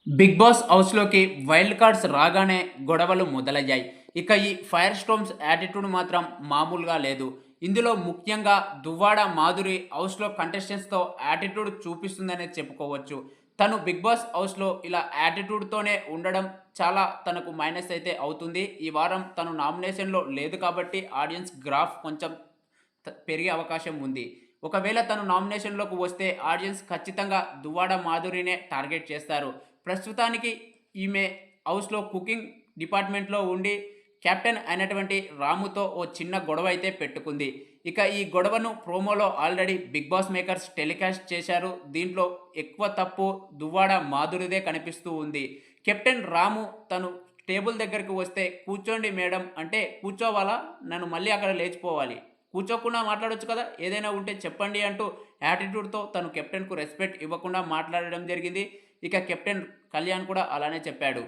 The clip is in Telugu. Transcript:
బిగ్ బాస్ హౌస్‌లోకి వైల్డ్ కార్డ్స్ రాగానే గొడవలు మొదలయ్యాయి. ఇక ఈ ఫైర్ స్టోమ్స్ యాటిట్యూడ్ మాత్రం మామూలుగా లేదు. ఇందులో ముఖ్యంగా దువ్వాడ మాధురి హౌస్‌లో కంటెస్టెంట్స్‌తో యాటిట్యూడ్ చూపిస్తుందనే చెప్పుకోవచ్చు. తను బిగ్ బాస్ హౌస్‌లో ఇలా యాటిట్యూడ్‌తోనే ఉండడం చాలా తనకు మైనస్ అయితే అవుతుంది. ఈ వారం తను నామినేషన్‌లో లేదు కాబట్టి ఆడియన్స్ గ్రాఫ్ కొంచెం పెరిగే అవకాశం ఉంది. ఒకవేళ తను నామినేషన్‌లోకి వస్తే ఆడియన్స్ ఖచ్చితంగా దువ్వాడ మాధురినే టార్గెట్ చేస్తారు. ప్రస్తుతానికి ఈమె హౌస్‌లో కుకింగ్ డిపార్ట్‌మెంట్‌లో ఉండి కెప్టెన్ అయినటువంటి రాముతో ఓ చిన్న గొడవ అయితే పెట్టుకుంది. ఇక ఈ గొడవను ప్రోమోలో already Bigg Boss makers telecast చేశారు. దీంట్లో ఎక్కువ తప్పు దువ్వాడ మాధురిదే కనిపిస్తూ ఉంది. కెప్టెన్ రాము తను టేబుల్ దగ్గరికి వస్తే కూర్చోండి మేడం అంటే కూర్చోవాలా? నన్ను మళ్ళీ అక్కడ లేచిపోవాలి. కూర్చోకుండా మాట్లాడొచ్చు కదా! ఏదైనా ఉంటే చెప్పండి అంటూ యాటిట్యూడ్‌తో తను కెప్టెన్‌కు రెస్పెక్ట్ ఇవ్వకుండా మాట్లాడడం జరిగింది. ఇక కెప్టెన్ కళ్యాణ్ కూడా అలానే చెప్పాడు.